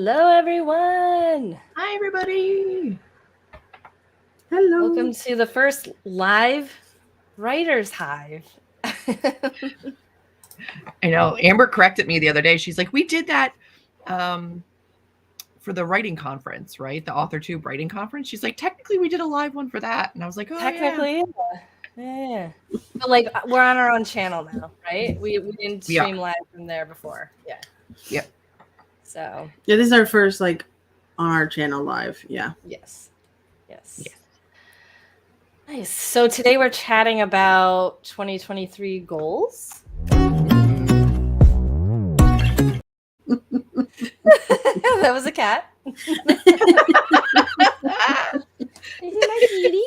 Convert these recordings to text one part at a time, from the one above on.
Hello, everyone. Hi, everybody. Hello. Welcome to the first live Writers Hive. I know Amber corrected me the other day. She's like, we did that for the writing conference, right? The AuthorTube writing conference. She's like, technically, we did a live one for that. And I was like, oh, Technically, yeah. But like, we're on our own channel now, right? We didn't stream live from there before. Yeah. Yep. So. Yeah, this is our first on our channel live. Yeah. Yes. Nice. So today we're chatting about 2023 goals. That was a cat. Is he my kitty?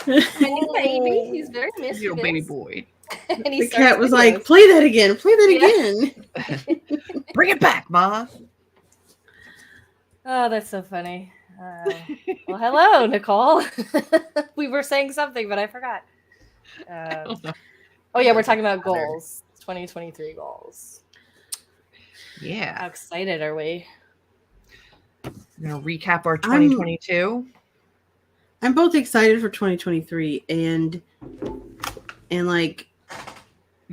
My baby. He's very mischievous. Little baby boy. And the cat was like, play that again. Play that again. Bring it back, Ma. Oh, that's so funny. Well, hello, Nicole. We were saying something, but I forgot. Oh, yeah, we're talking about goals. 2023 goals. Yeah. How excited are we? We're going to recap our 2022. I'm both excited for 2023 and like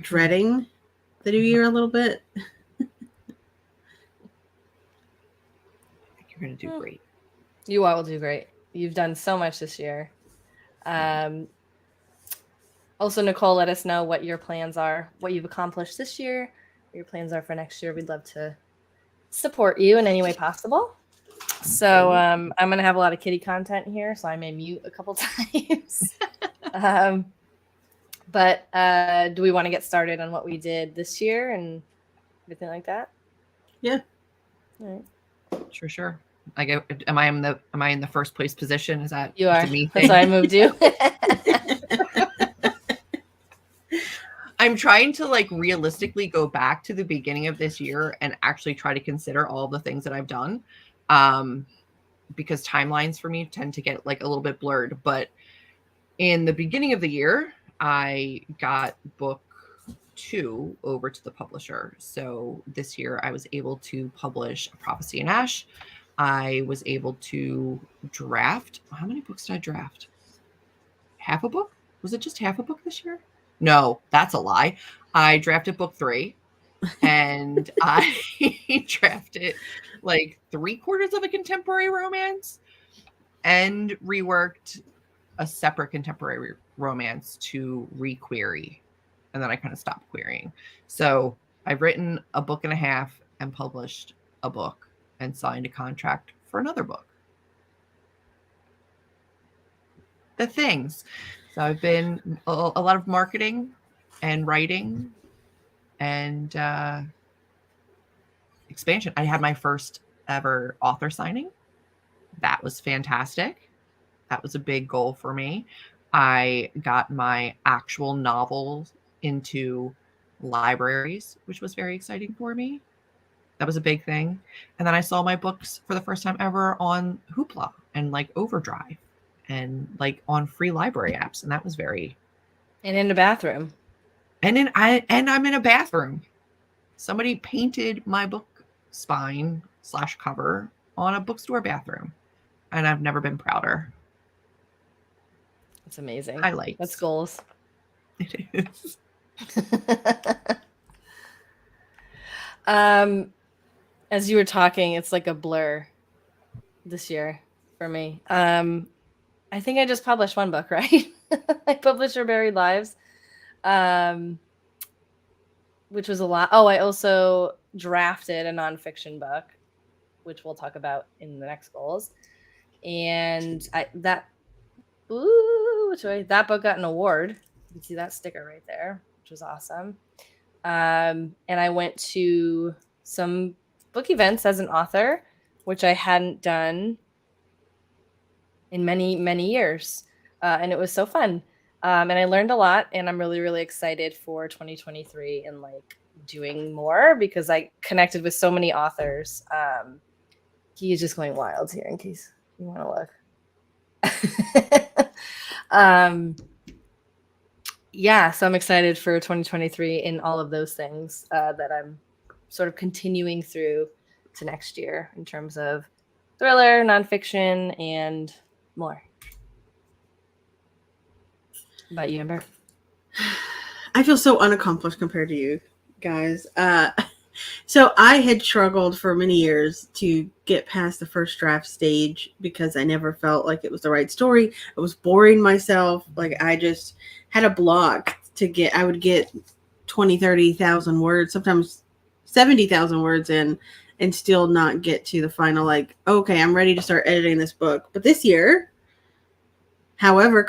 dreading the new year a little bit. I think you're going to do great. You all will do great. You've done so much this year. Also, Nicole, let us know what your plans are, what you've accomplished this year, what your plans are for next year. We'd love to support you in any way possible. So I'm going to have a lot of kitty content here, so I may mute a couple times. But do we want to get started on what we did this year and everything like that? Yeah. All right. Sure. Am I in the first place position? Is that you are? Me That's why I moved you. I'm trying to realistically go back to the beginning of this year and actually try to consider all the things that I've done, because timelines for me tend to get a little bit blurred. But in the beginning of the year, I got book 2 over to the publisher. So this year I was able to publish A Prophecy in Ash. I was able to draft. How many books did I draft? Half a book? Was it just half a book this year? No, that's a lie. I drafted book 3 and I drafted 3/4 of a contemporary romance and reworked a separate contemporary romance to requery. And then I kind of stopped querying. So I've written a book and a half and published a book and signed a contract for another book. The things. So I've been a lot of marketing and writing and expansion. I had my first ever author signing. That was fantastic. That was a big goal for me. I got my actual novels into libraries, which was very exciting for me. That was a big thing. And then I saw my books for the first time ever on Hoopla and Overdrive and on free library apps. And that was very. And in the bathroom. And I'm in a bathroom. Somebody painted my book spine / cover on a bookstore bathroom. And I've never been prouder. It's amazing. Highlights. That's goals. It is. As you were talking, it's like a blur this year for me. I think I just published one book, right? I published Her Buried Lives, which was a lot. Oh, I also drafted a nonfiction book, which we'll talk about in the next goals. And that book got an award. You can see that sticker right there, which was awesome. And I went to some book events as an author, which I hadn't done in many, many years. And it was so fun. And I learned a lot, and I'm really, really excited for 2023 and doing more because I connected with so many authors. He is just going wild here in case you want to look. Yeah, so I'm excited for 2023 in all of those things that I'm sort of continuing through to next year in terms of thriller, nonfiction, and more. What about you, Amber? I feel so unaccomplished compared to you guys. So I had struggled for many years to get past the first draft stage because I never felt like it was the right story. I was boring myself. Like I just had a block to get. I would get 20, 30,000 words, sometimes 70,000 words in, and still not get to the final. Like, okay, I'm ready to start editing this book. But this year, however,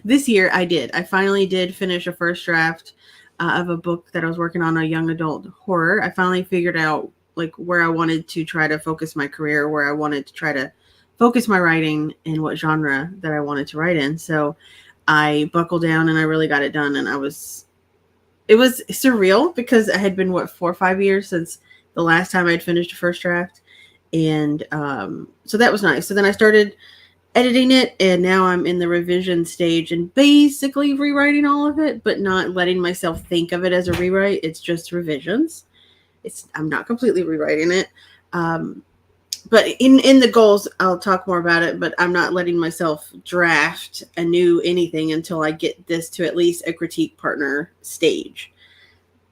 this year I did. I finally did finish a first draft of a book that I was working on, a young adult horror. I finally figured out like where I wanted to try to focus my career, where I wanted to try to focus my writing, and what genre that I wanted to write in. So I buckled down and I really got it done. And it was surreal because it had been 4 or 5 years since the last time I'd finished a first draft. And so that was nice. So then I started editing it, and now I'm in the revision stage and basically rewriting all of it, but not letting myself think of it as a rewrite. It's just revisions. I'm not completely rewriting it. But in the goals, I'll talk more about it, but I'm not letting myself draft a new anything until I get this to at least a critique partner stage.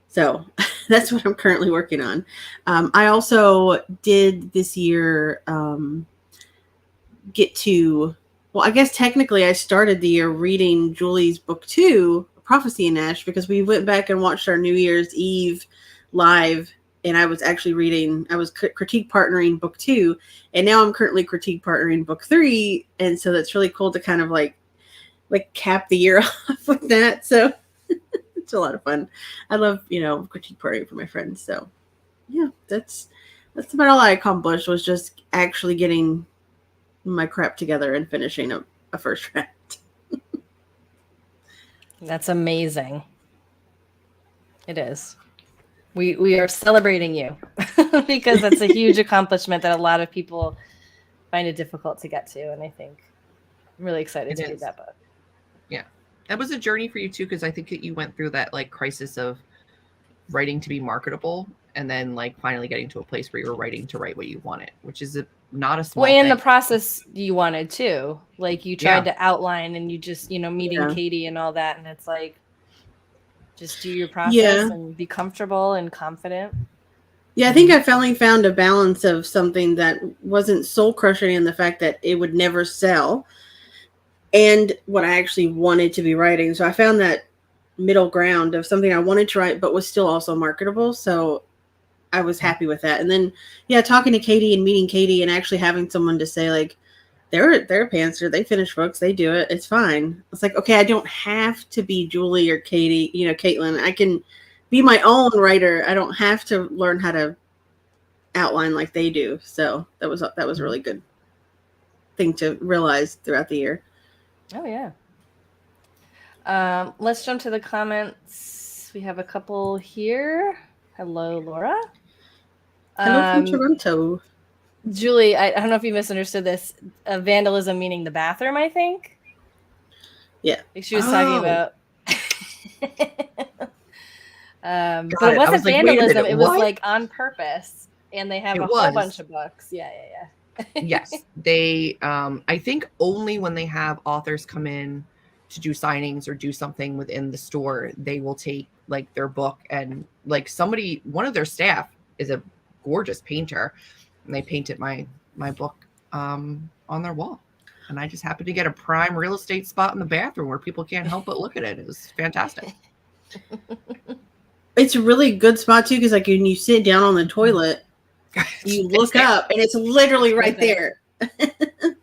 So that's what I'm currently working on. I also did this year I guess technically I started the year reading Julie's book 2, Prophecy in Ash, because we went back and watched our New Year's Eve live, and I was actually critique partnering book 2, and now I'm currently critique partnering book 3, and so that's really cool to kind of like cap the year off with that. So it's a lot of fun. I love, critique partnering for my friends. So yeah, that's about all I accomplished, was just actually getting my crap together and finishing a first draft. That's amazing. It is. We are celebrating you because that's a huge accomplishment that a lot of people find it difficult to get to. And I think I'm really excited to read that book. Yeah. That was a journey for you too, because I think that you went through that like crisis of writing to be marketable, and then like finally getting to a place where you were writing to write what you wanted, which is not a small thing. In the process you wanted too. Like you tried to outline, and you just, meeting Katie and all that, and it's like, just do your process and be comfortable and confident. Yeah, I think I finally found a balance of something that wasn't soul crushing in the fact that it would never sell, and what I actually wanted to be writing. So I found that middle ground of something I wanted to write, but was still also marketable. So I was happy with that. And then, talking to Katie and meeting Katie and actually having someone to say like, they're a pantser, they finish books, they do it, it's fine. It's like, okay, I don't have to be Julie or Katie, Caitlin. I can be my own writer. I don't have to learn how to outline like they do. So that was a really good thing to realize throughout the year. Oh yeah. Let's jump to the comments. We have a couple here. Hello, Laura. Hello from Toronto. Julie, I don't know if you misunderstood this. Vandalism meaning the bathroom, I think. Yeah. She was talking about. But it wasn't vandalism. It was like on purpose. And they have whole bunch of books. Yeah. Yes. They, I think only when they have authors come in to do signings or do something within the store, they will take like their book, and like one of their staff is a gorgeous painter, and they painted my book on their wall, and I just happened to get a prime real estate spot in the bathroom where people can't help but look at it. It was fantastic. It's a really good spot too, because like when you sit down on the toilet, you look up and it's literally right there.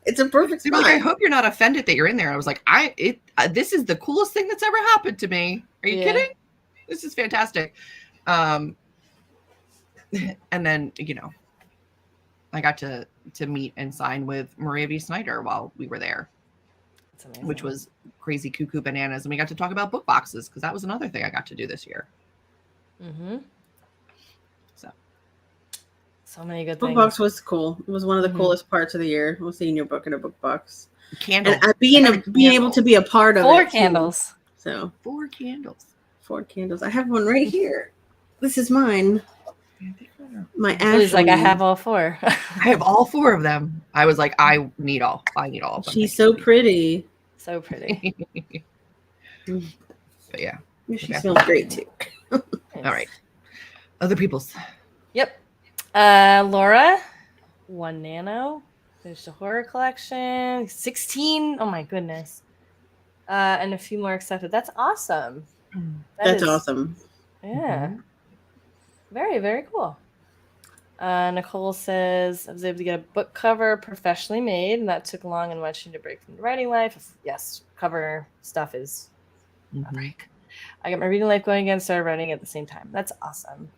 It's a perfect spot. Like, I hope you're not offended that you're in there. I was like, this is the coolest thing that's ever happened to me. Are you kidding? This is fantastic. And then, I got to meet and sign with Maria V. Snyder while we were there, which was crazy cuckoo bananas. And we got to talk about book boxes, because that was another thing I got to do this year. Mm-hmm. So many good book things. Book box was cool. It was one of the coolest parts of the year. Was seeing your book in a book box. Candle. And being able to be a part of 4 candles. So 4 candles. 4 candles. I have one right here. This is mine. My Julie's like, I Ashley, have all 4. I have all 4 of them. I was like, I need all of them. she's so pretty. So pretty. But yeah. She smells great too. Nice. All right. Other people's. Yep. Laura, 1 nano. Finished the horror collection. 16. Oh my goodness. And a few more accepted. That's awesome. That's awesome. Yeah. Mm-hmm. Very, very cool. Nicole says, I was able to get a book cover professionally made, and that took long and much to break from the writing life. Yes, cover stuff is a break. I got my reading life going again, started writing at the same time. That's awesome.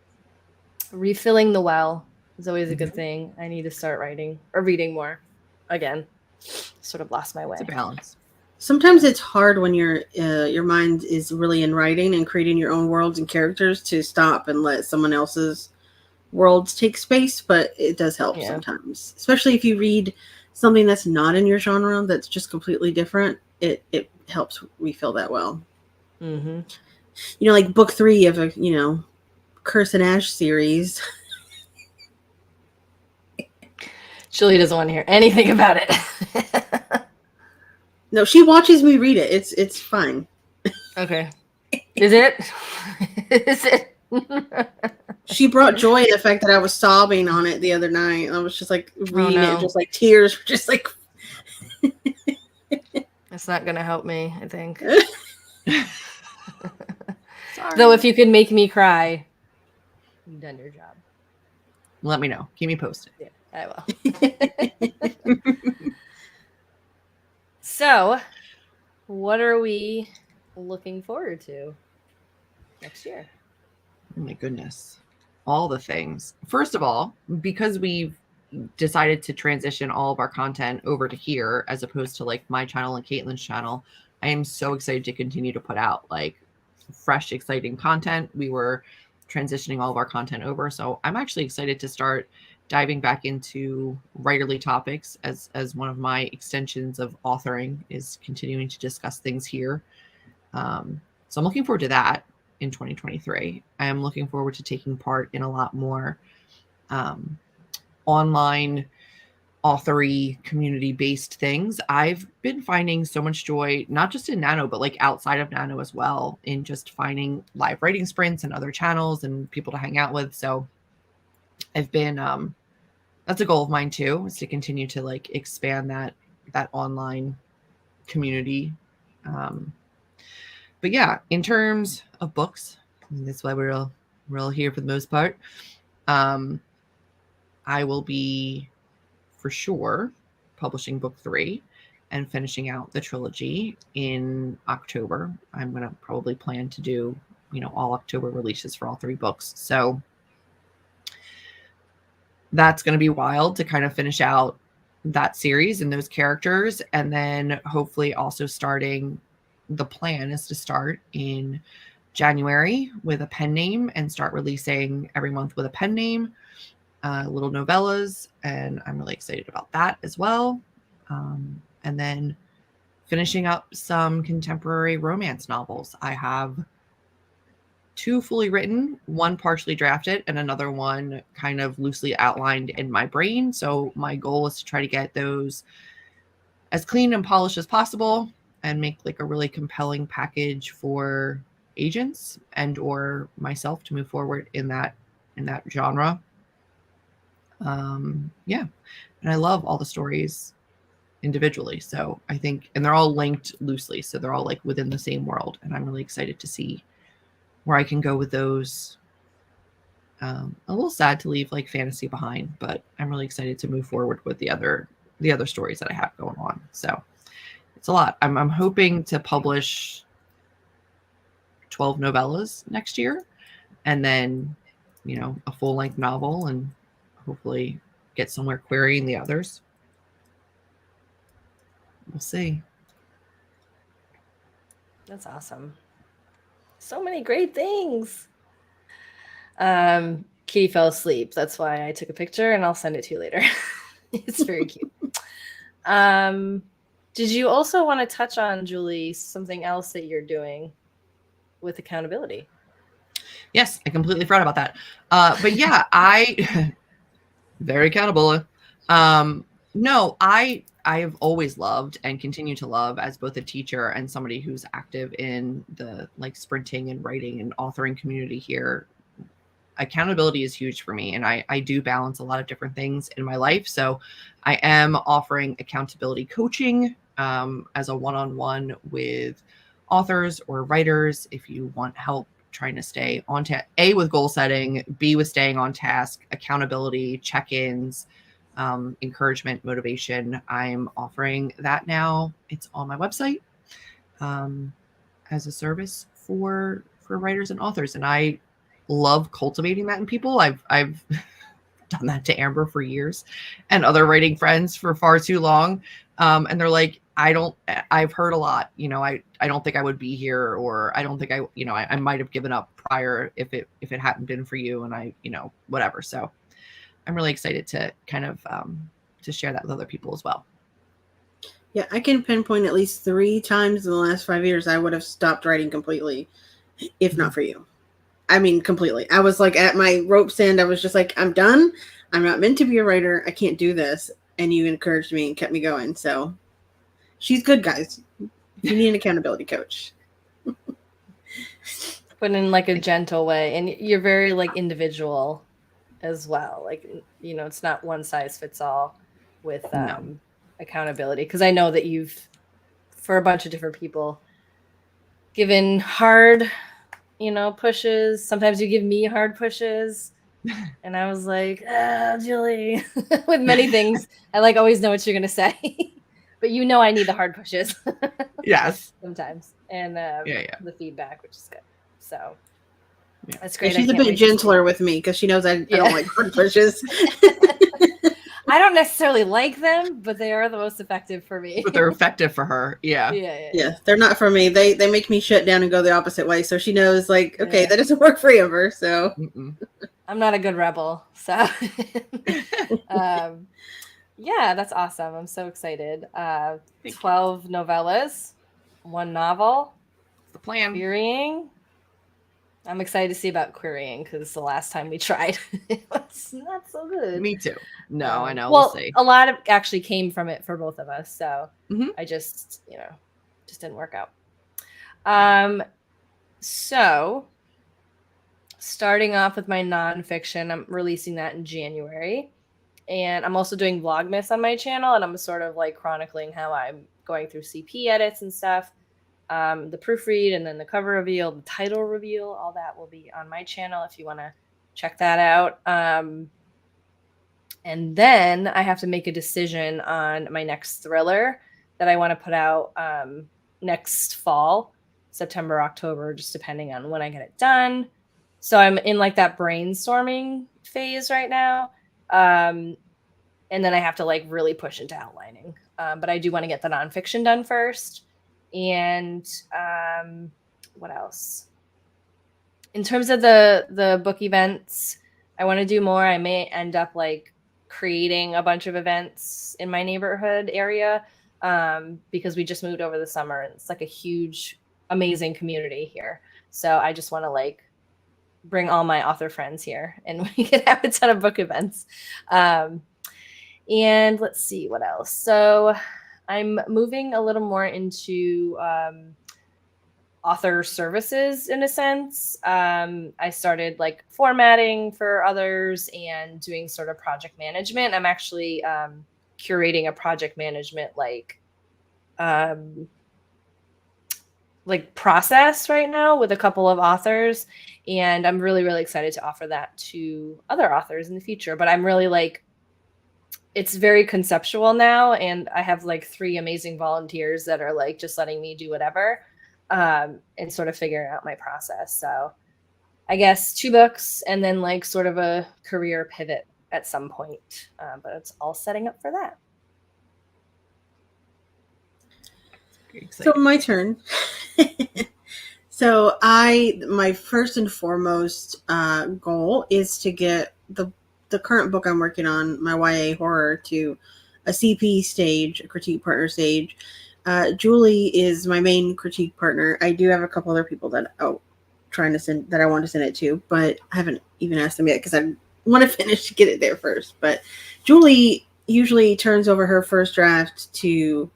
Refilling the well is always a good thing. I need to start writing or reading more again. Sort of lost my way. It's a balance. Sometimes it's hard when your mind is really in writing and creating your own worlds and characters to stop and let someone else's worlds take space, but it does help sometimes, especially if you read something that's not in your genre, that's just completely different. It helps refill that well. Mm-hmm. You know, like book 3 of a Curse and Ash series. Julie doesn't want to hear anything about it. No, she watches me read it. It's fine. Okay. Is it? Is it? She brought joy in the fact that I was sobbing on it the other night. I was just like reading it, just like tears were just like. That's not gonna help me, I think. Sorry. Though if you could make me cry, you've done your job. Let me know. Keep me posted. Yeah, I will. So, what are we looking forward to next year? Oh my goodness. All the things. First of all, because we've decided to transition all of our content over to here as opposed to like my channel and Caitlin's channel, I am so excited to continue to put out like fresh, exciting content. We were transitioning all of our content over. So I'm actually excited to start diving back into writerly topics as one of my extensions of authoring is continuing to discuss things here. So I'm looking forward to that in 2023. I am looking forward to taking part in a lot more online authory community-based things. I've been finding so much joy, not just in Nano, but like outside of Nano as well, in just finding live writing sprints and other channels and people to hang out with. So I've been that's a goal of mine too, is to continue to like expand that online community. But yeah, in terms of books, that's why we're all here for the most part. I will be for sure publishing book 3 and finishing out the trilogy in October. I'm going to probably plan to do, all October releases for all 3 books. So that's going to be wild to kind of finish out that series and those characters. And then hopefully also the plan is to start in January with a pen name and start releasing every month with a pen name, little novellas. And I'm really excited about that as well. And then finishing up some contemporary romance novels. I have 2 fully written, 1 partially drafted, and another one kind of loosely outlined in my brain. So my goal is to try to get those as clean and polished as possible and make like a really compelling package for agents and or myself to move forward in that genre. Yeah. And I love all the stories individually. So I think, and they're all linked loosely. So they're all like within the same world. And I'm really excited to see where I can go with those. A little sad to leave like fantasy behind, but I'm really excited to move forward with the other stories that I have going on. So it's a lot. I'm hoping to publish 12 novellas next year, and then, a full-length novel, and hopefully get somewhere querying the others. We'll see. That's awesome. So many great things. Kitty fell asleep. That's why I took a picture, and I'll send it to you later. It's very cute. Did you also want to touch on, Julie, something else that you're doing with accountability? Yes, I completely forgot about that. But yeah, I very accountable. No, I have always loved and continue to love, as both a teacher and somebody who's active in the like sprinting and writing and authoring community here. Accountability is huge for me, and I do balance a lot of different things in my life. So I am offering accountability coaching as a one-on-one with authors or writers if you want help trying to stay on task, A, with goal setting, B, with staying on task, accountability, check-ins, encouragement, motivation. I'm offering that now. It's on my website as a service for writers and authors, and I love cultivating that in people. I've done that to Amber for years and other writing friends for far too long. And they're like, I've heard a lot, I don't think I would be here, or I don't think I might have given up prior if it hadn't been for you. And I, whatever. So I'm really excited to kind of, to share that with other people as well. Yeah, I can pinpoint at least 3 times in the last 5 years I would have stopped writing completely, if not for you. I mean, completely. I was like at my rope's end. I was just like, I'm done. I'm not meant to be a writer. I can't do this. And you encouraged me and kept me going. So she's good, guys. If you need an accountability coach. But in like a gentle way. And you're very like individual as well. Like, it's not one size fits all with accountability. Because I know that you've, for a bunch of different people, given hard pushes. Sometimes you give me hard pushes. And I was like, Julie, with many things. I like always know what you're going to say. But I need the hard pushes. Yes. Sometimes. And the feedback, which is good. So that's great. And she's a bit gentler with me because she knows I don't like hard pushes. I don't necessarily like them, but they are the most effective for me. But they're effective for her. Yeah. Yeah, they're not for me. They make me shut down and go the opposite way. So she knows, like, okay, that doesn't work for Amber. So I'm not a good rebel. So yeah, that's awesome. I'm so excited. 12 novellas, 1 novel. That's the plan. Querying. I'm excited to see about querying because the last time we tried, it was not so good. Me too. No, I know. Well, we'll see. A lot of actually came from it for both of us. So I just, just didn't work out. So starting off with my nonfiction, I'm releasing that in January. And I'm also doing Vlogmas on my channel. And I'm sort of like chronicling how I'm going through CP edits and stuff. The proofread and then the cover reveal, the title reveal, all that will be on my channel if you want to check that out. And then I have to make a decision on my next thriller that I want to put out next fall, September, October, just depending on when I get it done. So I'm in like that brainstorming phase right now. And then I have to like really push into outlining. But I do want to get the nonfiction done first. And what else? In terms of the book events, I want to do more. I may end up like creating a bunch of events in my neighborhood area because we just moved over the summer and it's like a huge, amazing community here. So I just want to like bring all my author friends here and we can have a ton of book events. And let's see what else. So I'm moving a little more into author services in a sense. I started like formatting for others and doing sort of project management. I'm actually curating a project management like process right now with a couple of authors. And I'm really, really excited to offer that to other authors in the future. But I'm really like, it's very conceptual now. And I have like 3 amazing volunteers that are like just letting me do whatever and sort of figuring out my process. So I guess 2 books and then like sort of a career pivot at some point. But it's all setting up for that. So my turn. So my first and foremost goal is to get the current book I'm working on, my YA horror, to a CP stage, a critique partner stage. Julie is my main critique partner. I do have a couple other people that trying to send that I want to send it to, but I haven't even asked them yet because I want to finish to get it there first. But Julie usually turns over her first draft to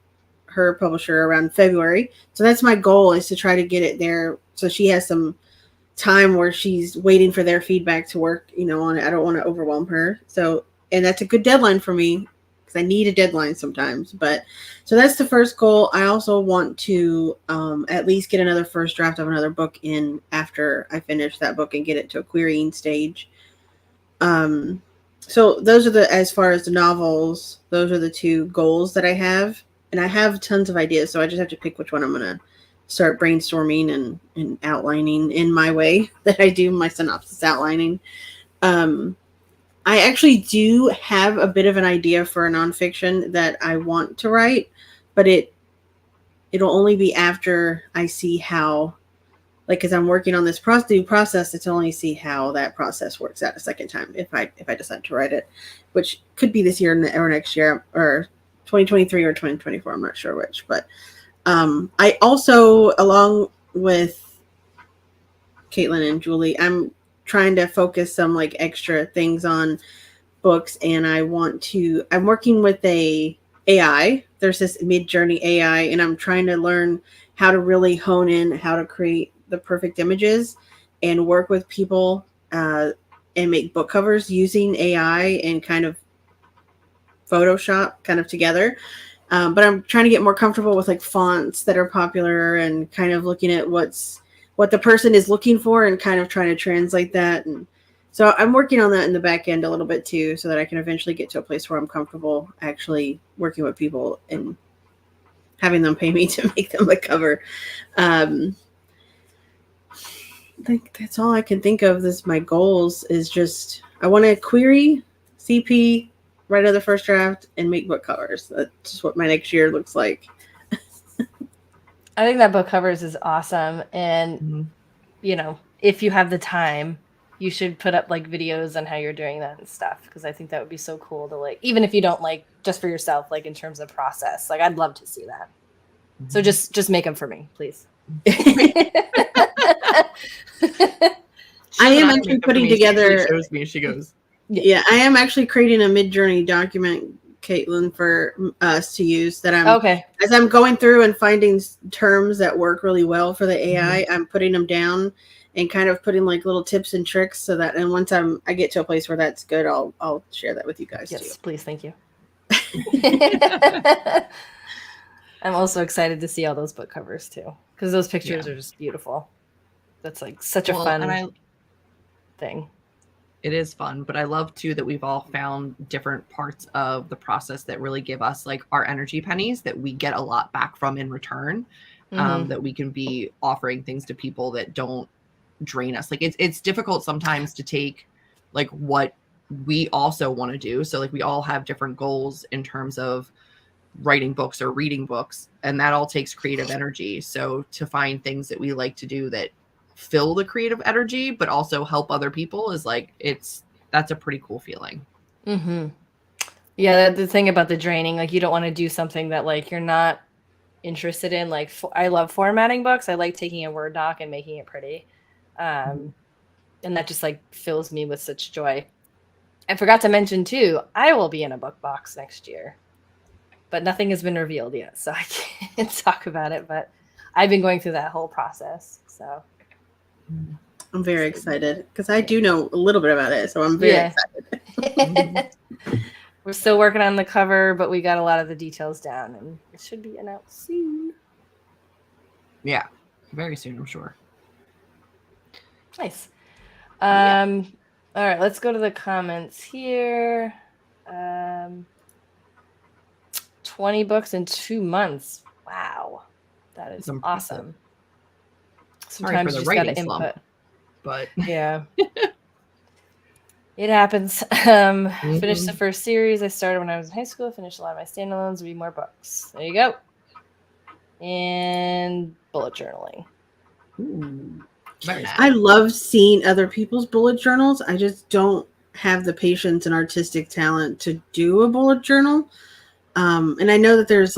her publisher around February. So that's my goal, is to try to get it there so she has some time where she's waiting for their feedback to work, on it. I don't want to overwhelm her. So, and that's a good deadline for me because I need a deadline sometimes. But so that's the first goal. I also want to at least get another first draft of another book in after I finish that book and get it to a querying stage. So those are as far as the novels, those are the two goals that I have. And I have tons of ideas, so I just have to pick which one I'm going to start brainstorming and outlining in my way that I do my synopsis outlining. I actually do have a bit of an idea for a nonfiction that I want to write, but it'll only be after I see how, because I'm working on this new process, to only see how that process works out a second time if I decide to write it, which could be this year or next year, or 2023 or 2024. I'm not sure which, but I also, along with Caitlin and Julie, I'm trying to focus some extra things on books, and I'm working with a AI. There's this Midjourney AI, and I'm trying to learn how to really hone in how to create the perfect images and work with people and make book covers using AI and kind of Photoshop kind of together. But I'm trying to get more comfortable with fonts that are popular and kind of looking at what the person is looking for and kind of trying to translate that. And so I'm working on that in the back end a little bit too, so that I can eventually get to a place where I'm comfortable actually working with people and having them pay me to make them a cover. I think that's all I can think of. My goals is just, I want to query, CP, write another first draft, and make book covers. That's just what my next year looks like. I think that book covers is awesome. And, if you have the time, you should put up videos on how you're doing that and stuff. Because I think that would be so cool to even if you don't just for yourself, in terms of process, I'd love to see that. So just make them for me, please. I am actually putting together. She shows me. She goes. Yeah, I am actually creating a Midjourney document, Caitlin, for us to use. That as I'm going through and finding terms that work really well for the AI, I'm putting them down and kind of putting little tips and tricks so that, and once I get to a place where that's good, I'll share that with you guys too. Yes, please, thank you. I'm also excited to see all those book covers too, because those pictures are just beautiful. That's such a fun thing. It is fun, but I love too that we've all found different parts of the process that really give us our energy pennies that we get a lot back from in return. That we can be offering things to people that don't drain us. It's difficult sometimes to take what we also want to do. So we all have different goals in terms of writing books or reading books, and that all takes creative energy. So to find things that we like to do that fill the creative energy but also help other people is that's a pretty cool feeling. Yeah, the thing about the draining, you don't want to do something that you're not interested in. I love formatting books. I like taking a Word doc and making it pretty, and that just fills me with such joy. I forgot to mention too, I will be in a book box next year, but nothing has been revealed yet, so I can't talk about it. But I've been going through that whole process, so I'm very excited because I do know a little bit about it, so I'm very excited. We're still working on the cover, but we got a lot of the details down, and it should be announced soon. Yeah, very soon, I'm sure. Nice. All right, let's go to the comments here. 20 books in 2 months. Wow, that is awesome. Sometimes you just got to input. But yeah. It happens. Finished the first series I started when I was in high school. Finished a lot of my standalones. Read more books. There you go. And bullet journaling. Ooh, very nice. I love seeing other people's bullet journals. I just don't have the patience and artistic talent to do a bullet journal. And I know that there's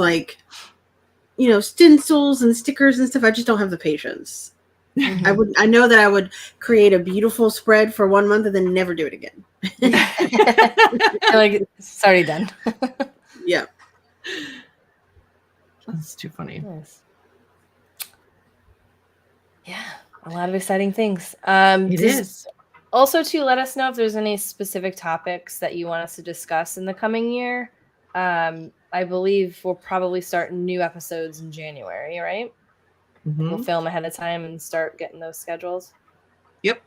stencils and stickers and stuff. I just don't have the patience. Mhm. I know that I would create a beautiful spread for 1 month and then never do it again. Like it's already done. Yeah. That's too funny. Nice. Yeah, a lot of exciting things. It is. Also, to let us know if there's any specific topics that you want us to discuss in the coming year. I believe we'll probably start new episodes in January, right? We'll Mhm. film ahead of time and start getting those schedules. Yep.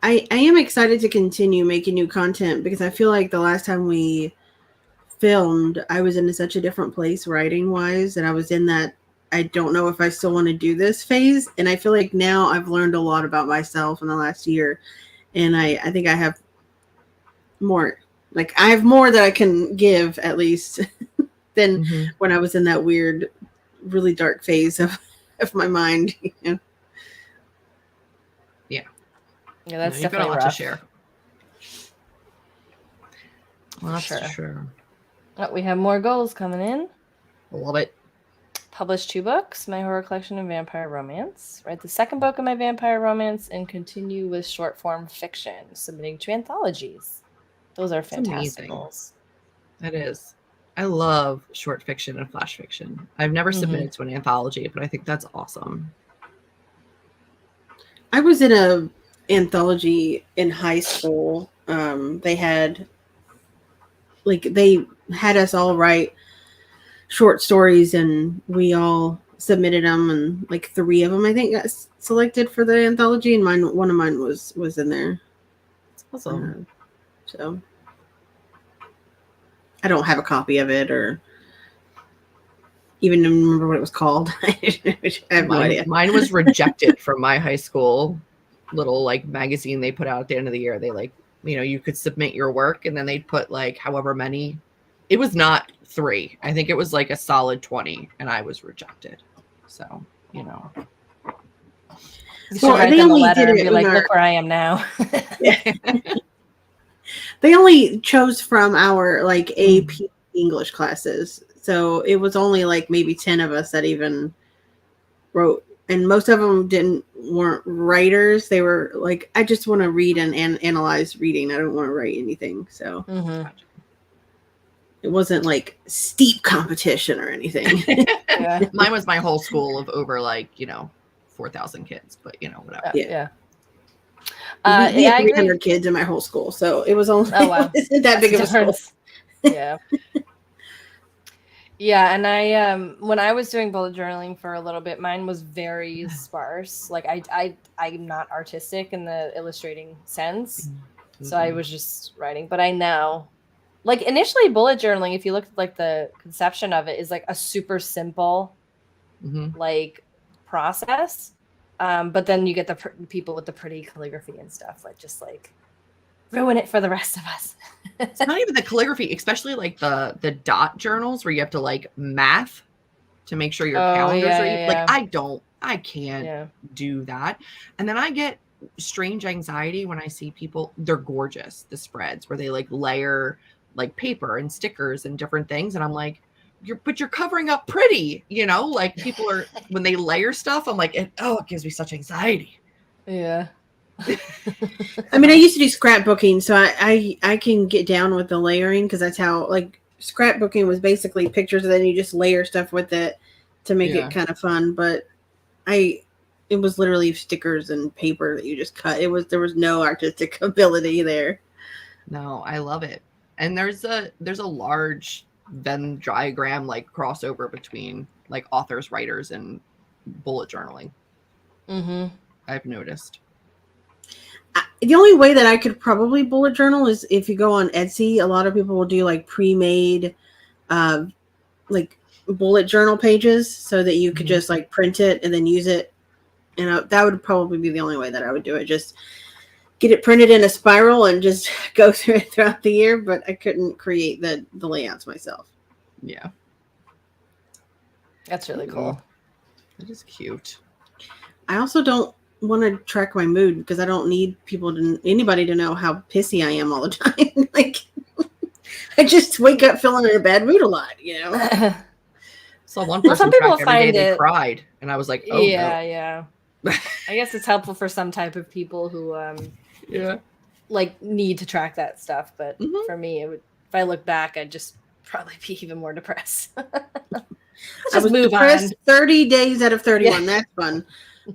I am excited to continue making new content because I feel like the last time we filmed, I was in such a different place writing wise, and I was in that I don't know if I still want to do this phase. And I feel like now I've learned a lot about myself in the last year, and I think I have more, like I have more that I can give at least than Mhm. when I was in that weird, really dark phase of my mind. You know? Yeah. Yeah, that's You've got a definitely lot rough. to share. Lots to share. Oh, we have more goals coming in. Love it. Publish 2 books, my horror collection and vampire romance. Write the second book of my vampire romance and continue with short form fiction, submitting to anthologies. Those are fantastic amazing. goals. That is. I love short fiction and flash fiction. I've never submitted to an anthology, but I think that's awesome. I was in a anthology in high school. They had us all write short stories, and we all submitted them, and like 3 of them I think got selected for the anthology, and one of mine was in there. That's awesome. So I don't have a copy of it or even remember what it was called. I have no idea. Mine was rejected from my high school little like magazine they put out at the end of the year. They like, you could submit your work and then they'd put like however many. It was not 3. I think it was like a solid 20 and I was rejected. So, You should write them a letter and be like, look where I am now. They only chose from our like AP English classes. So it was only like maybe 10 of us that even wrote. And most of them weren't writers. They were like, I just want to read and analyze reading. I don't want to write anything. So it wasn't like steep competition or anything. Yeah. Mine was my whole school of over like, 4,000 kids, but whatever. Yeah. We had 300 kids in my whole school, so it was only that big of a school. Yeah. Yeah, and I when I was doing bullet journaling for a little bit, mine was very sparse. Like I'm not artistic in the illustrating sense, so I was just writing. But I now, like initially, bullet journaling, if you look at like the conception of it, is like a super simple, like process. But then you get the people with the pretty calligraphy and stuff, like just like ruin it for the rest of us. It's not even the calligraphy, especially like the dot journals where you have to like math to make sure your calendars are like I can't do that. And then I get strange anxiety when I see people. They're gorgeous, the spreads where they like layer like paper and stickers and different things, and I'm like, you're covering up pretty, like people are when they layer stuff, I'm like, it gives me such anxiety. Yeah. I mean, I used to do scrapbooking, so I can get down with the layering because that's how like scrapbooking was basically pictures, and then you just layer stuff with it to make it kind of fun. But it was literally stickers and paper that you just cut. There was no artistic ability there. No, I love it. And there's a large Venn diagram like crossover between like authors, writers, and bullet journaling. I've noticed. The only way that I could probably bullet journal is if you go on Etsy. A lot of people will do like pre-made like bullet journal pages so that you could just like print it and then use it. And that would probably be the only way that I would do it. Just get it printed in a spiral and just go through it throughout the year. But I couldn't create the layouts myself. Yeah. That's really cool. That is cute. I also don't want to track my mood because I don't need anybody to know how pissy I am all the time. Like I just wake up feeling in a bad mood a lot, So one person some people tracked every find day it they cried, and I was like, oh yeah. I guess it's helpful for some type of people who Yeah. like need to track that stuff. But Mhm. for me, if I look back, I'd just probably be even more depressed. Let's I just was move depressed on. 30 days out of 31. Yeah. That's fun.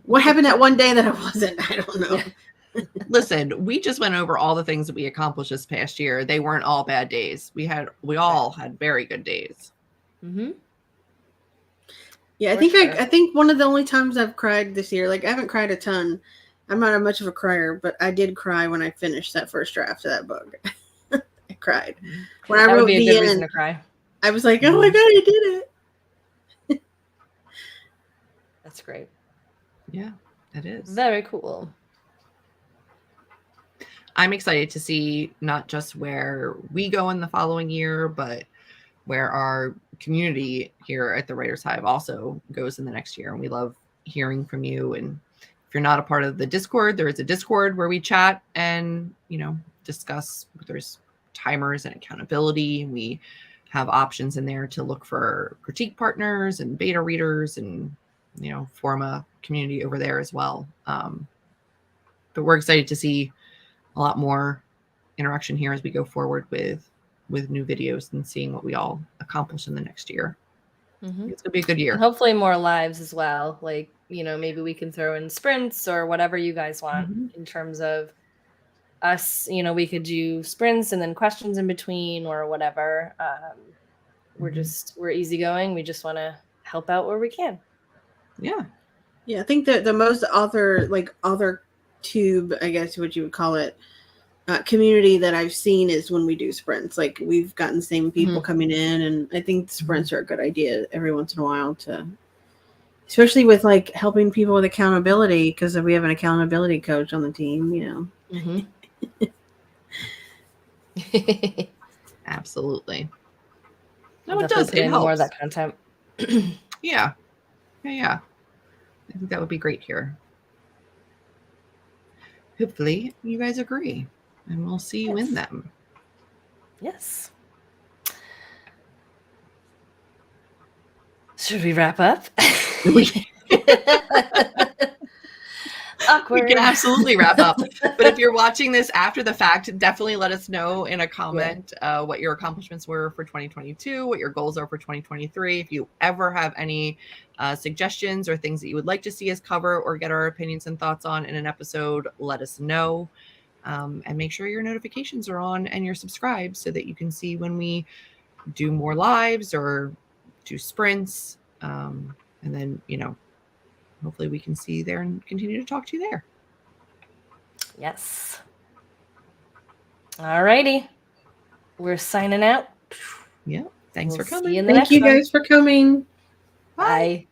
What happened that one day that I wasn't? I don't know. Listen, we just went over all the things that we accomplished this past year. They weren't all bad days. We all had very good days. Mm-hmm. Yeah, For sure. I think one of the only times I've cried this year, like I haven't cried a ton. I'm not much of a crier, but I did cry when I finished that first draft of that book. I cried. When I That would wrote be a the good reason end, to cry. I was like, oh my God, I did it. That's great. Yeah, it is. Very cool. I'm excited to see not just where we go in the following year, but where our community here at the Writers Hive also goes in the next year. And we love hearing from you. And if you're not a part of the Discord, there is a Discord where we chat and, discuss. There's timers and accountability. We have options in there to look for critique partners and beta readers and, form a community over there as well. But we're excited to see a lot more interaction here as we go forward with new videos and seeing what we all accomplish in the next year. Mm-hmm. It's gonna be a good year. And hopefully more lives as well. Like, maybe we can throw in sprints or whatever you guys want in terms of us. We could do sprints and then questions in between or whatever. We're easygoing. We just want to help out where we can. Yeah. Yeah, I think that the most author tube, I guess what you would call it, community that I've seen is when we do sprints. Like we've gotten the same people coming in, and I think sprints are a good idea every once in a while especially with like helping people with accountability, because we have an accountability coach on the team. Absolutely. No, it does. It helps. More of that content. Yeah. I think that would be great here. Hopefully you guys agree, and we'll see you in them. Yes. Should we wrap up? Awkward. We can absolutely wrap up. But if you're watching this after the fact, definitely let us know in a comment what your accomplishments were for 2022, what your goals are for 2023. If you ever have any suggestions or things that you would like to see us cover or get our opinions and thoughts on in an episode, let us know. And make sure your notifications are on and you're subscribed so that you can see when we do more lives or do sprints. And then, hopefully we can see you there and continue to talk to you there. Yes. All righty. We're signing out. Yeah. Thanks for coming. Thank you guys for coming. Bye.